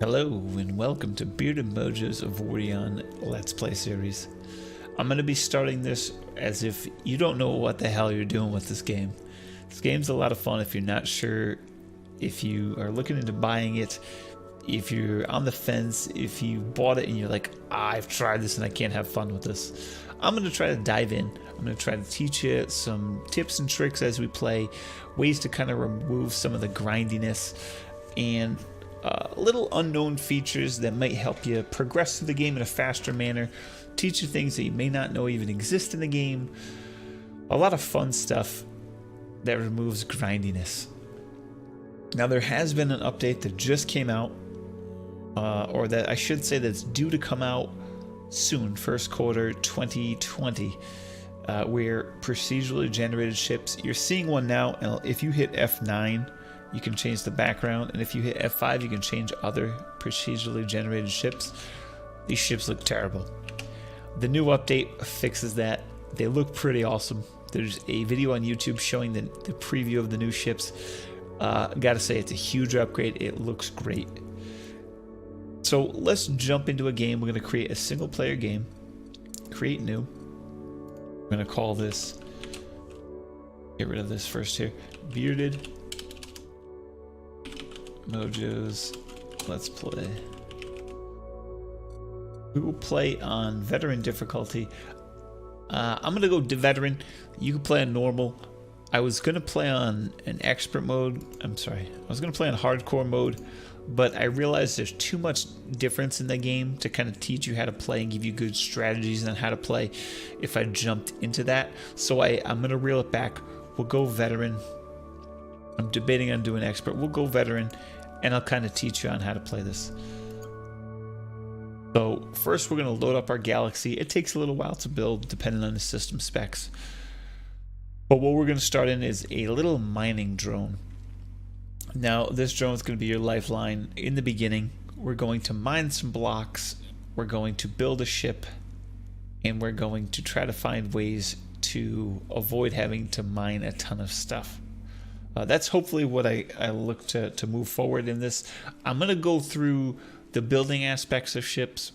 Hello and welcome to Bearded Mojo's Avorion Let's Play series. I'm going to be starting this as if you don't know what the hell you're doing with this game. This game's a lot of fun if you're not sure, if you are looking into buying it, if you're on the fence, if you bought it and you're like, I've tried this and I can't have fun with this. I'm going to try to dive in. I'm going to try to teach you some tips and tricks as we play, ways to kind of remove some of the grindiness and little unknown features that might help you progress through the game in a faster manner, teach you things that you may not know even exist in the game. A lot of fun stuff that removes grindiness. Now there has been an update that just came out, or that I should say that's due to come out soon, first quarter 2020, where procedurally generated ships, you're seeing one now, and if you hit F9, you can change the background, and if you hit F5, you can change other procedurally generated ships. These ships look terrible. The new update fixes that. They look pretty awesome. There's a video on YouTube showing the preview of the new ships. Gotta say, it's a huge upgrade. It looks great. So let's jump into a game. We're going to create a single player game. Create new. We're going to call this, get rid of this first here, Bearded Mojo's Let's Play. We will play on veteran difficulty. I'm gonna go to veteran. You can play on normal. I was gonna play on an expert mode. I was gonna play on hardcore mode, but I realized there's too much difference in the game to kind of teach you how to play and give you good strategies on how to play if I jumped into that. So I'm gonna reel it back. We'll go veteran. I'm debating on doing expert. We'll go veteran, and I'll kind of teach you on how to play this. So first we're going to load up our galaxy. It takes a little while to build depending on the system specs. But what we're going to start in is a little mining drone. Now this drone is going to be your lifeline in the beginning. We're going to mine some blocks. We're going to build a ship. And we're going to try to find ways to avoid having to mine a ton of stuff. That's hopefully what I look to move forward in this. I'm going to go through the building aspects of ships,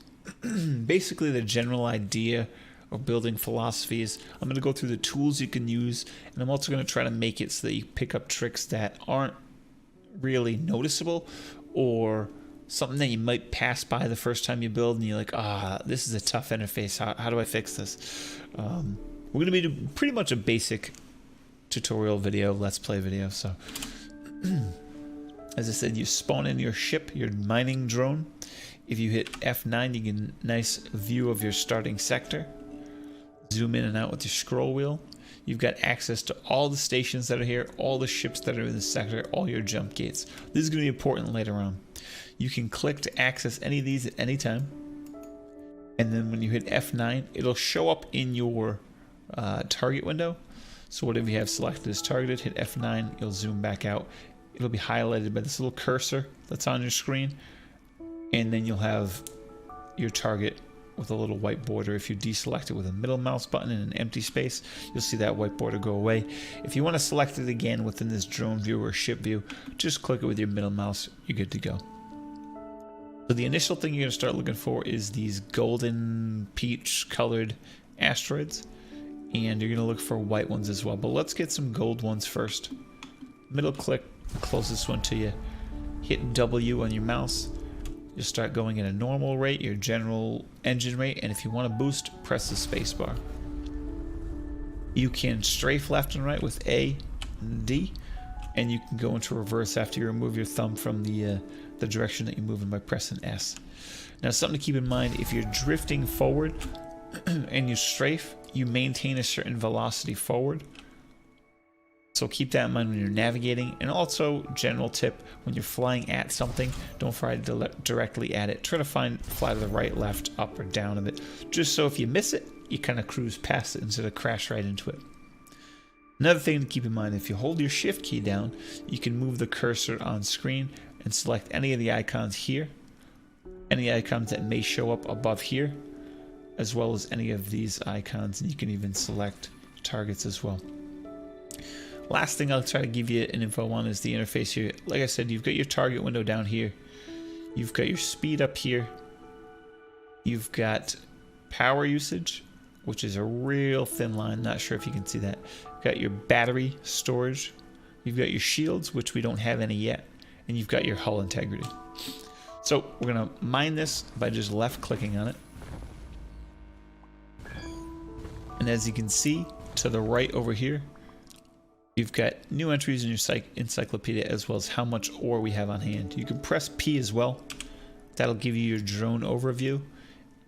basically the general idea of building philosophies. I'm going to go through the tools you can use, and I'm also going to try to make it so that you pick up tricks that aren't really noticeable or something that you might pass by the first time you build and you're like, this is a tough interface. How do I fix this? We're going to be pretty much a basic tutorial video, let's play video. So as I said, you spawn in your ship, your mining drone. If you hit F9, you get a nice view of your starting sector. Zoom in and out with your scroll wheel. You've got access to all the stations that are here, all the ships that are in the sector, all your jump gates. This is going to be important later on. You can click to access any of these at any time, and then when you hit F9, it'll show up in your target window. So whatever you have selected is targeted, hit F9, you'll zoom back out. It'll be highlighted by this little cursor that's on your screen. And then you'll have your target with a little white border. If you deselect it with a middle mouse button in an empty space, you'll see that white border go away. If you want to select it again within this drone view or ship view, just click it with your middle mouse, you're good to go. So the initial thing you're going to start looking for is these golden peach colored asteroids. And you're going to look for white ones as well. But let's get some gold ones first. Middle click, closest one to you. Hit W on your mouse. You'll start going at a normal rate, your general engine rate. And if you want to boost, press the space bar. You can strafe left and right with A and D. And you can go into reverse after you remove your thumb from the direction that you're moving by pressing S. Now something to keep in mind, if you're drifting forward and you strafe, you maintain a certain velocity forward. So keep that in mind when you're navigating. And also, general tip, when you're flying at something, don't fly directly at it. Try to fly to the right, left, up, or down a bit. Just so if you miss it, you kind of cruise past it instead of crash right into it. Another thing to keep in mind, if you hold your shift key down, you can move the cursor on screen and select any of the icons here. Any icons that may show up above here, as well as any of these icons, and you can even select targets as well. Last thing I'll try to give you an info on is the interface here. Like I said, you've got your target window down here. You've got your speed up here. You've got power usage, which is a real thin line. Not sure if you can see that. You've got your battery storage. You've got your shields, which we don't have any yet. And you've got your hull integrity. So we're going to mine this by just left clicking on it. And as you can see to the right over here, you've got new entries in your encyclopedia as well as how much ore we have on hand. You can press P as well. That'll give you your drone overview.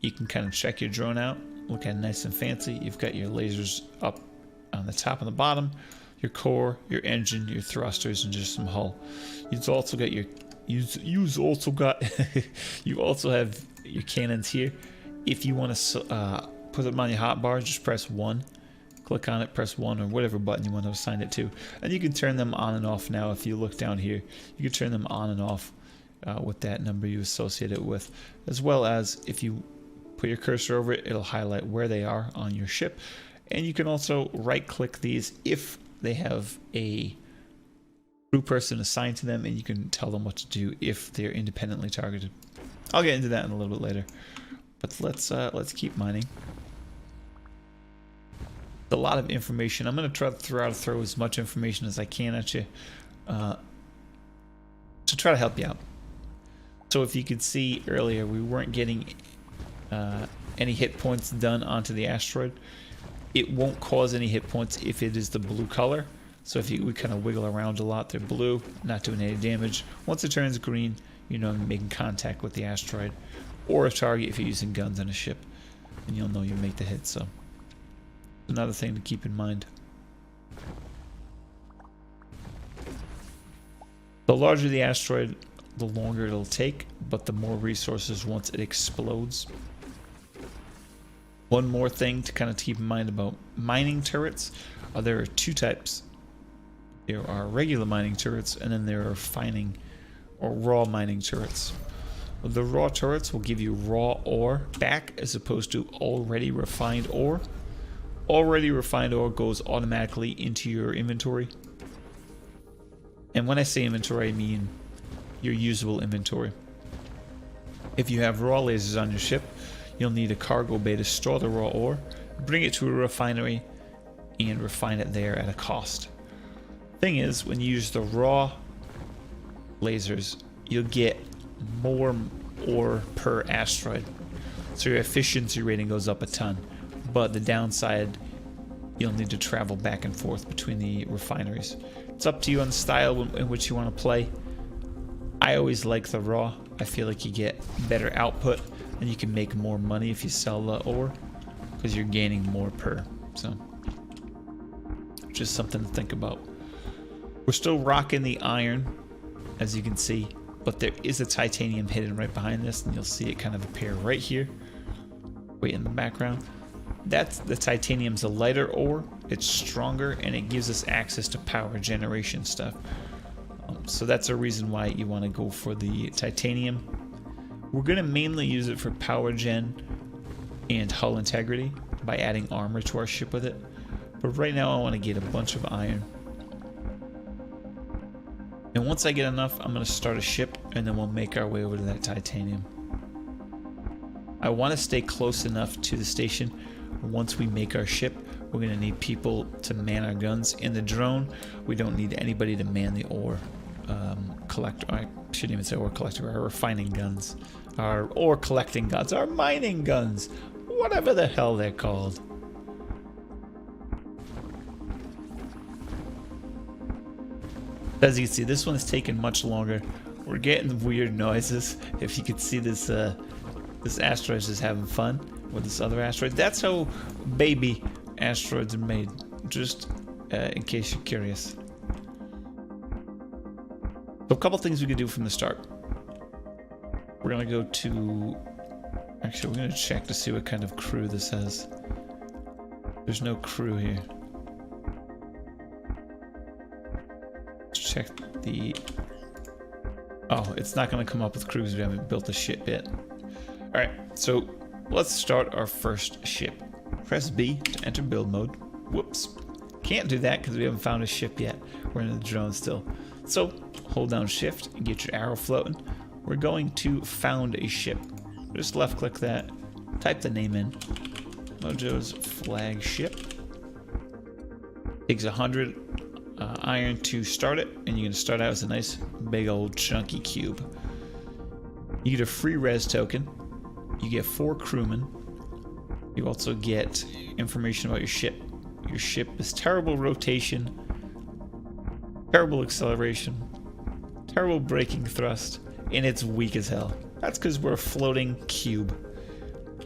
You can kind of check your drone out, look at it nice and fancy. You've got your lasers up on the top and the bottom, your core, your engine, your thrusters, and just some hull. You've also got your you also have your cannons here. If you want to put them on your hotbar, just press 1. Click on it, press 1 or whatever button you want to assign it to. And you can turn them on and off now. If you look down here, you can turn them on and off with that number you associate it with. As well as if you put your cursor over it, it'll highlight where they are on your ship. And you can also right click these if they have a crew person assigned to them, and you can tell them what to do if they're independently targeted. I'll get into that in a little bit later. But let's keep mining. A lot of information. I'm going to try to throw as much information as I can at you to try to help you out. So if you could see earlier, we weren't getting any hit points done onto the asteroid. It won't cause any hit points if it is the blue color. So if we kind of wiggle around a lot, they're blue, not doing any damage. Once it turns green, you know I'm making contact with the asteroid or a target if you're using guns on a ship, and you'll know you make the hit. So another thing to keep in mind. The larger the asteroid, the longer it'll take, but the more resources once it explodes. One more thing to kind of keep in mind about mining turrets. There are two types. There are regular mining turrets, and then there are refining or raw mining turrets. The raw turrets will give you raw ore back as opposed to already refined ore. Already refined ore goes automatically into your inventory. And when I say inventory, I mean your usable inventory. If you have raw lasers on your ship, you'll need a cargo bay to store the raw ore, bring it to a refinery, and refine it there at a cost. Thing is, when you use the raw lasers, you'll get more ore per asteroid. So your efficiency rating goes up a ton. But the downside, you'll need to travel back and forth between the refineries. It's up to you on the style in which you want to play. I always like the raw. I feel like you get better output and you can make more money if you sell the ore because you're gaining more per. So just something to think about. We're still rocking the iron, as you can see, but there is a titanium hidden right behind this, and you'll see it kind of appear right here, way in the background. That's the titanium's a lighter ore. It's stronger and it gives us access to power generation stuff. So that's a reason why you want to go for the titanium. We're going to mainly use it for power gen and hull integrity by adding armor to our ship with it. But right now I want to get a bunch of iron. And once I get enough, I'm going to start a ship and then we'll make our way over to that titanium. I want to stay close enough to the station. Once we make our ship, we're going to need people to man our guns. In the drone, we don't need anybody to man the ore collector. I shouldn't even say ore collector, our refining guns. Our ore collecting guns, our mining guns, whatever the hell they're called. As you can see, this one is taking much longer. We're getting weird noises. If you could see this, this asteroid is just having fun with this other asteroid. That's how baby asteroids are made, just in case you're curious. So a couple things we can do from the start. We're going to go to... Actually, we're going to check to see what kind of crew this has. There's no crew here. Let's check the... Oh, it's not going to come up with crews. We haven't built the ship yet. Alright, so let's start our first ship. Press B to enter build mode. Whoops. Can't do that because we haven't found a ship yet. We're in the drone still. So hold down shift and get your arrow floating. we're going to found a ship. Just left click that, type the name in. Mojo's flagship. Takes 100 iron to start it, and you're going to start out as a nice big old chunky cube. You get a free res token. You get 4 crewmen. You also get information about your ship. Your ship is terrible rotation, terrible acceleration, terrible braking thrust, and it's weak as hell. That's because we're a floating cube.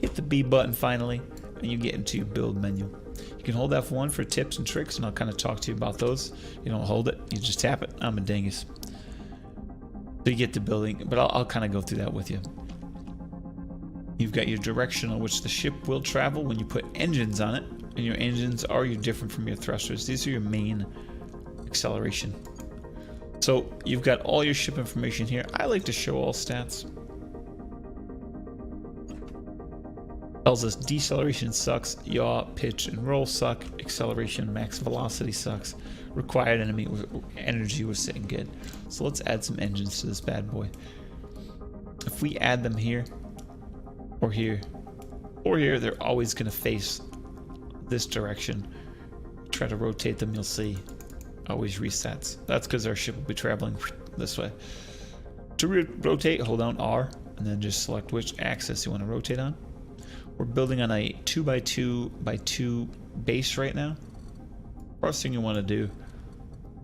Hit the B button finally, and you get into your build menu. You can hold F1 for tips and tricks, and I'll kind of talk to you about those. You don't hold it, you just tap it. I'm a dingus. So you get to building, but I'll kind of go through that with you. You've got your direction on which the ship will travel when you put engines on it, and your engines are your different from your thrusters. These are your main acceleration. So you've got all your ship information here. I like to show all stats. Tells us deceleration sucks, yaw, pitch, and roll suck, acceleration, max velocity sucks, required enemy energy was sitting good. So let's add some engines to this bad boy. If we add them here, or here, or here, they're always going to face this direction. Try to rotate them, you'll see always resets. That's because our ship will be traveling this way. To rotate, hold down R, and then just select which axis you want to rotate on. We're building on a 2x2x2 base right now. First thing you want to do,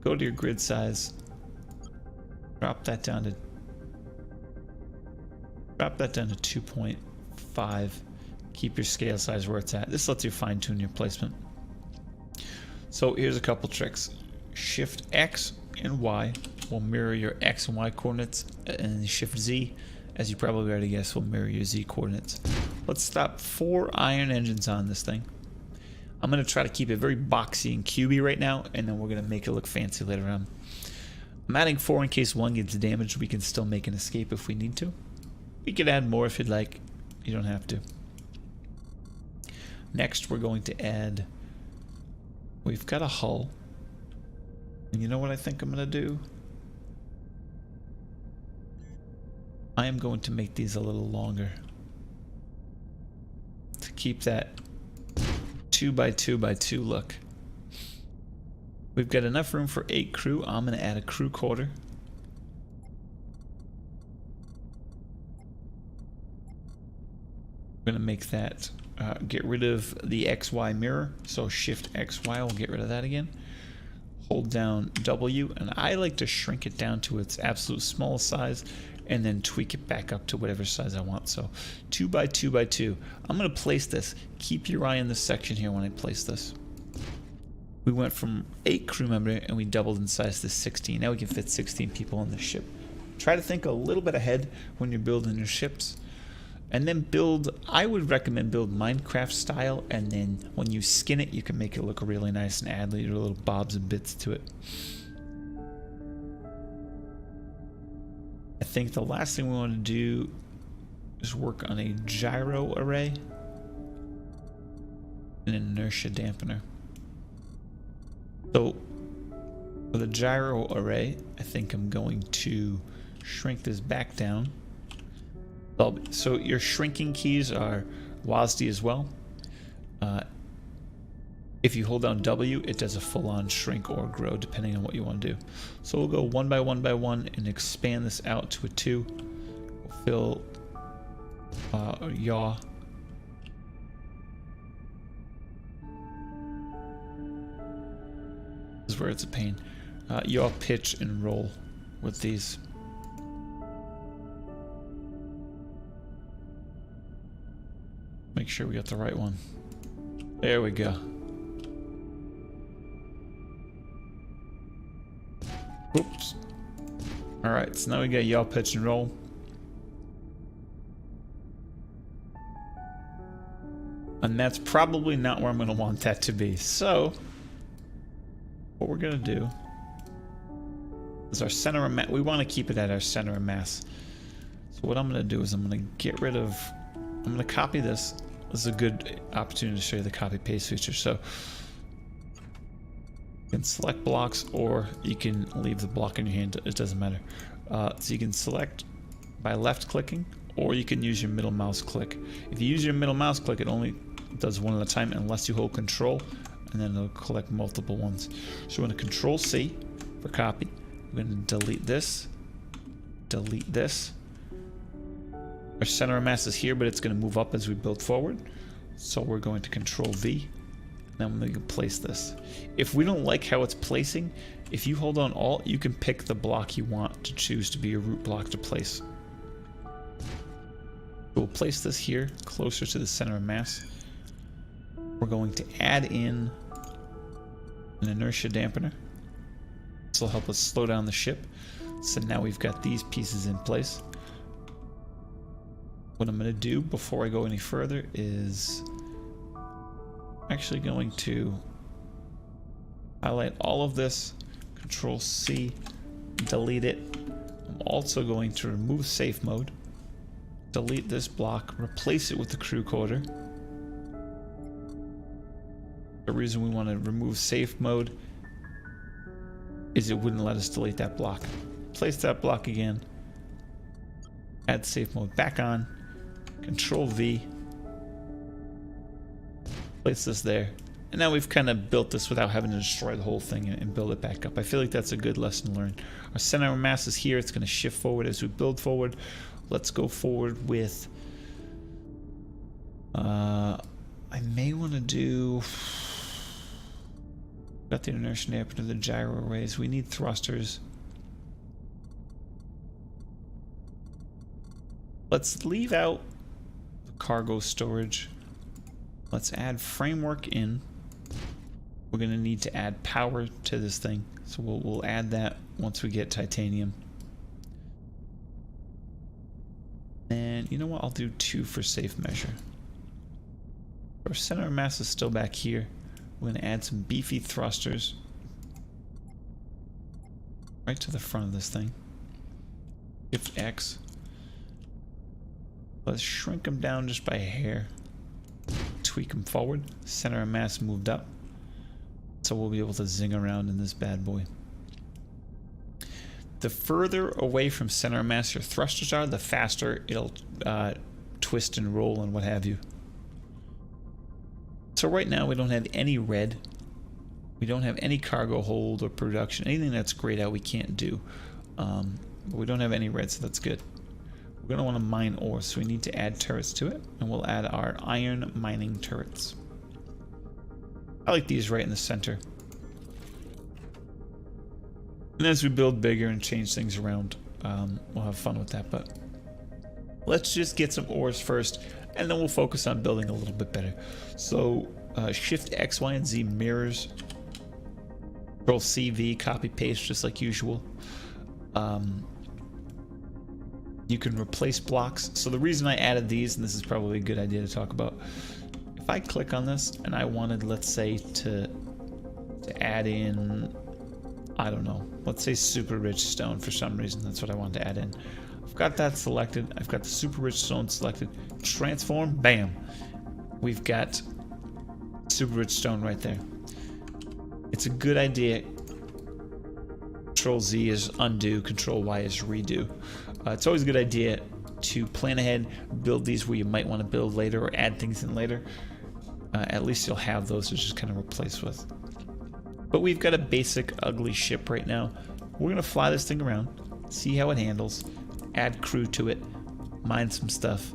go to your grid size, drop that down to 2.5. Keep your scale size where it's at. This lets you fine tune your placement. So here's a couple tricks. Shift X and Y will mirror your X and Y coordinates, and Shift Z, as you probably already guessed, will mirror your Z coordinates. Let's stop 4 iron engines on this thing. I'm going to try to keep it very boxy and cubey right now, and then we're going to make it look fancy later on. I'm adding 4 in case one gets damaged. We can still make an escape if we need to. We could add more if you'd like. You don't have to. Next, we're going to add... We've got a hull. And you know what I think I'm going to do? I am going to make these a little longer. To keep that 2x2x2 look. We've got enough room for 8 crew. I'm going to add a crew quarter. We're going to make that get rid of the XY mirror. So Shift XY will get rid of that again. Hold down W, and I like to shrink it down to its absolute smallest size and then tweak it back up to whatever size I want. So 2x2x2. I'm going to place this. Keep your eye on this section here when I place this. We went from 8 crew member and we doubled in size to 16. Now we can fit 16 people on the ship. Try to think a little bit ahead when you're building your ships. And then build, I would recommend build Minecraft style, and then when you skin it, you can make it look really nice and add your little bobs and bits to it. I think the last thing we want to do is work on a gyro array and an inertia dampener. So for the gyro array, I think I'm going to shrink this back down. So your shrinking keys are WASD as well. If you hold down W, it does a full-on shrink or grow depending on what you want to do. So we'll go 1 by 1 by 1 and expand this out to a 2. We'll fill yaw. This is where it's a pain. Yaw, pitch, and roll with these. Make sure we got the right one. There we go. Oops. Alright, so now we got yaw, pitch, and roll. And that's probably not where I'm going to want that to be. So, what we're going to do is our center of mass. We want to keep it at our center of mass. So what I'm going to do is I'm going to get rid of... I'm going to copy this. This is a good opportunity to show you the copy paste feature. So you can select blocks, or you can leave the block in your hand. It doesn't matter. So you can select by left clicking, or you can use your middle mouse click. If you use your middle mouse click, it only does one at a time unless you hold control, and then it'll collect multiple ones. So we're going to control C for copy. We're going to delete this, delete this. Our center of mass is here, but it's going to move up as we build forward. So we're going to control V, and then we're going to place this. If we don't like how it's placing, if you hold on Alt, you can pick the block you want to choose to be your root block to place. We'll place this here, closer to the center of mass. We're going to add in an inertia dampener. This will help us slow down the ship. So now we've got these pieces in place. What I'm going to do before I go any further is I'm actually going to highlight all of this, Control C, delete it. I'm also going to remove safe mode, delete this block, replace it with the crew quarter. The reason we want to remove safe mode is it wouldn't let us delete that block. Place that block again, add safe mode back on, Control V, place this there, and now we've kind of built this without having to destroy the whole thing and build it back up. I feel like that's a good lesson learned. Our center of mass is here. It's going to shift forward as we build forward. Let's go forward with I may want to do, got the inertia dampener, the gyro arrays. We need thrusters. Let's leave out the cargo storage. Let's add framework in. We're going to need to add power to this thing, so we'll add that once we get titanium. And you know what? I'll do 2 for safe measure. Our center of mass is still back here. We're going to add some beefy thrusters right to the front of this thing. Shift X. Let's shrink them down just by a hair. Tweak them forward. Center of mass moved up. So we'll be able to zing around in this bad boy. The further away from center of mass your thrusters are, the faster it'll twist and roll and what have you. So right now we don't have any red. We don't have any cargo hold or production. Anything that's grayed out we can't do. But we don't have any red, so that's good. We're going to want to mine ore, so we need to add turrets to it. And we'll add our iron mining turrets. I like these right in the center. And as we build bigger and change things around, we'll have fun with that. But let's just get some ores first, and then we'll focus on building a little bit better. So Shift X, Y, and Z mirrors. Control C, V, copy paste just like usual. You can replace blocks. So the reason I added these, and this is probably a good idea to talk about, if I click on this and I wanted, let's say, to add in, I don't know, let's say super rich stone for some reason, that's what I wanted to add in. I've got that selected. I've got the super rich stone selected. Transform, bam. We've got super rich stone right there. It's a good idea. Control Z is undo, Control Y is redo. It's always a good idea to plan ahead, build these where you might want to build later or add things in later. At least you'll have those to just kind of replace with. But we've got a basic ugly ship right now. We're going to fly this thing around, see how it handles, add crew to it, mine some stuff,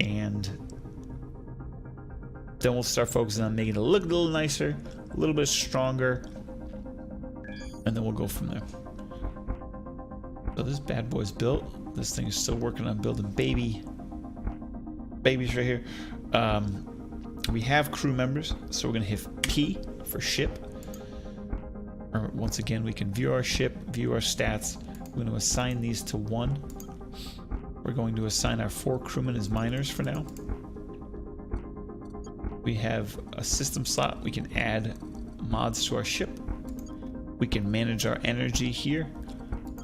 and then we'll start focusing on making it look a little nicer, a little bit stronger, and then we'll go from there. So this bad boy's built. This thing is still working on building babies right here. We have crew members, so we're going to hit P for ship. Once again, we can view our ship, view our stats. We're going to assign these to 1. We're going to assign our 4 crewmen as miners for now. We have a system slot. We can add mods to our ship. We can manage our energy here.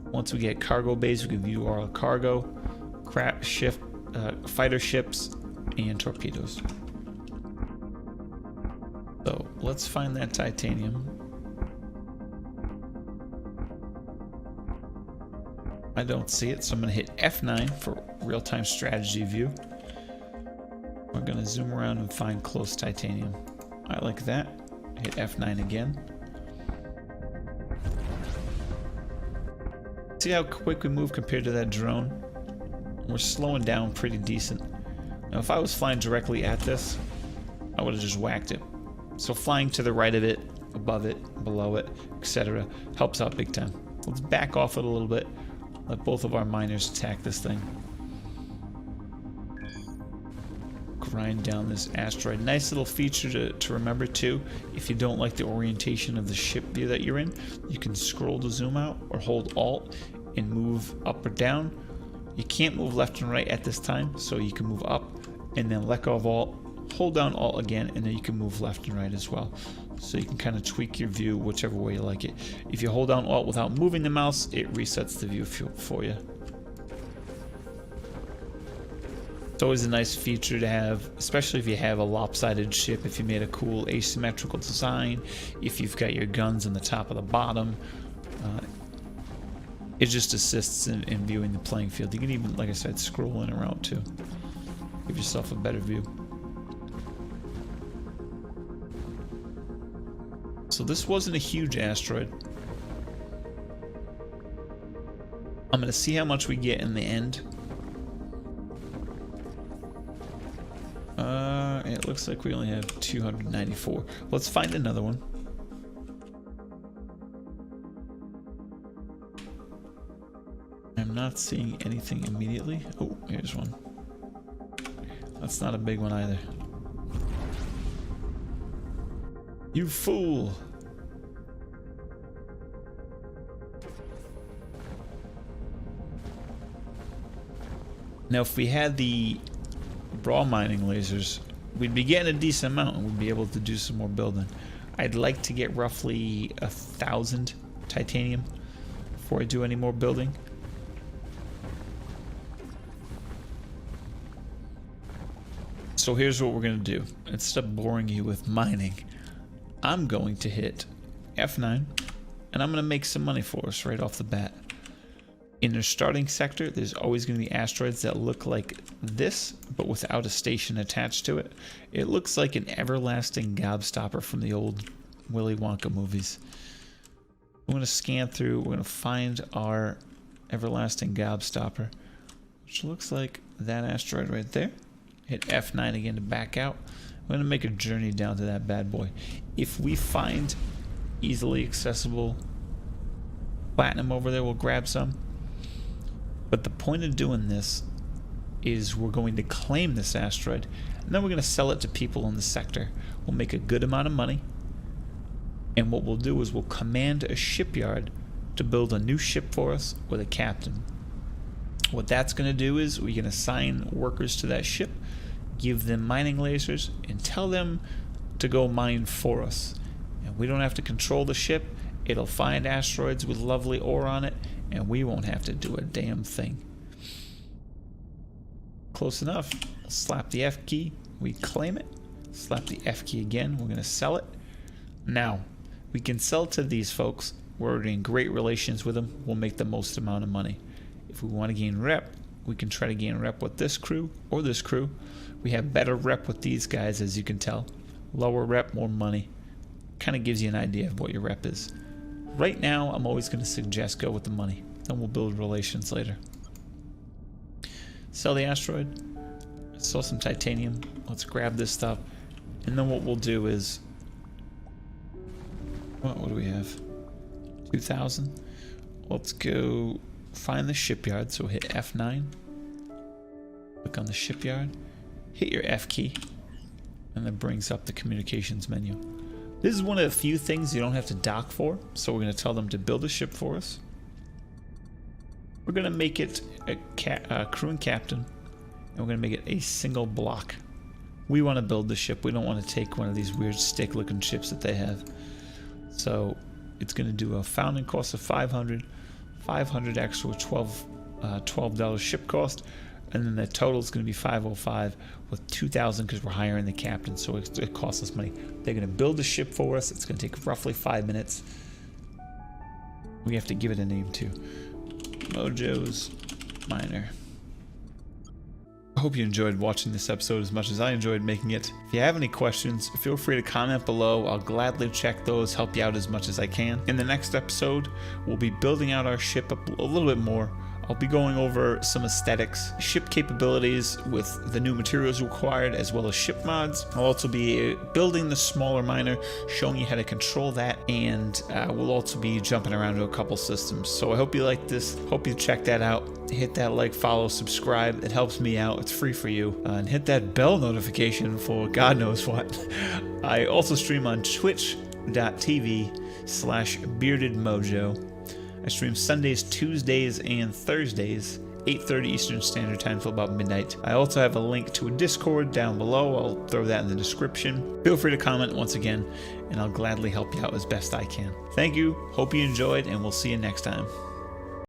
Once we get cargo bays, we can view our cargo, fighter ships, and torpedoes. So let's find that titanium. I don't see it, so I'm going to hit F9 for real-time strategy view. We're going to zoom around and find close titanium. I like that. Hit F9 again. See how quick we move compared to that drone? We're slowing down pretty decent. Now if I was flying directly at this, I would have just whacked it. So flying to the right of it, above it, below it, etc. helps out big time. Let's back off it a little bit. Let both of our miners attack this thing. Grind down this asteroid. Nice little feature to remember too. If you don't like the orientation of the ship view that you're in, you can scroll to zoom out or hold Alt and move up or down. You can't move left and right at this time, so you can move up and then let go of Alt, hold down Alt again, and then you can move left and right as well. So you can kind of tweak your view whichever way you like it. If you hold down Alt without moving the mouse, it resets the view for you. It's always a nice feature to have, especially if you have a lopsided ship, if you made a cool asymmetrical design, if you've got your guns on the top of the bottom. It just assists in viewing the playing field. You can even, like I said, scroll in or out too. Give yourself a better view. So this wasn't a huge asteroid. I'm going to see how much we get in the end. It looks like we only have 294. Let's find another one. I'm not seeing anything immediately. Oh, here's one. That's not a big one either. You fool! Now, if we had the raw mining lasers, we'd be getting a decent amount and we'd be able to do some more building. I'd like to get roughly 1,000 titanium before I do any more building. So here's what we're going to do. Instead of boring you with mining, I'm going to hit F9 and I'm going to make some money for us right off the bat. In their starting sector, there's always going to be asteroids that look like this, but without a station attached to it. It looks like an everlasting gobstopper from the old Willy Wonka movies. I'm going to scan through, we're going to find our everlasting gobstopper, which looks like that asteroid right there. Hit F9 again to back out. I'm going to make a journey down to that bad boy. If we find easily accessible platinum over there, we'll grab some. But the point of doing this is we're going to claim this asteroid, and then we're going to sell it to people in the sector. We'll make a good amount of money, and what we'll do is we'll command a shipyard to build a new ship for us with a captain. What that's going to do is we can assign workers to that ship, give them mining lasers, and tell them to go mine for us. And we don't have to control the ship. It'll find asteroids with lovely ore on it, and we won't have to do a damn thing. Close enough. Slap the F key. We claim it. Slap the F key again. We're going to sell it. Now, we can sell to these folks. We're already in great relations with them. We'll make the most amount of money. If we want to gain rep, we can try to gain rep with this crew or this crew. We have better rep with these guys, as you can tell. Lower rep, more money. Kind of gives you an idea of what your rep is. Right now, I'm always going to suggest go with the money. Then we'll build relations later. Sell the asteroid. Sell some titanium. Let's grab this stuff. And then what we'll do is... What do we have? 2,000. Let's go find the shipyard. So hit F9. Click on the shipyard. Hit your F key. And that brings up the communications menu. This is one of the few things you don't have to dock for, so we're going to tell them to build a ship for us. We're going to make it a crew and captain, and we're going to make it a single block. We want to build the ship. We don't want to take one of these weird stick-looking ships that they have. So it's going to do a founding cost of 500, 500 extra with $12 ship cost, and then the total is going to be 505 with 2,000 because we're hiring the captain, so it costs us money. They're going to build the ship for us. It's going to take roughly 5 minutes. We have to give it a name too. Mojo's Miner. I hope you enjoyed watching this episode as much as I enjoyed making it. If you have any questions, feel free to comment below. I'll gladly check those, help you out as much as I can. In the next episode, we'll be building out our ship a little bit more. I'll be going over some aesthetics, ship capabilities with the new materials required, as well as ship mods. I'll also be building the smaller miner, showing you how to control that, and we'll also be jumping around to a couple systems. So I hope you like this. Hope you check that out. Hit that like, follow, subscribe. It helps me out. It's free for you. And hit that bell notification for God knows what. I also stream on twitch.tv/beardedmojo. I stream Sundays, Tuesdays, and Thursdays, 8:30 Eastern Standard Time till about midnight. I also have a link to a Discord down below. I'll throw that in the description. Feel free to comment once again, and I'll gladly help you out as best I can. Thank you, hope you enjoyed, and we'll see you next time.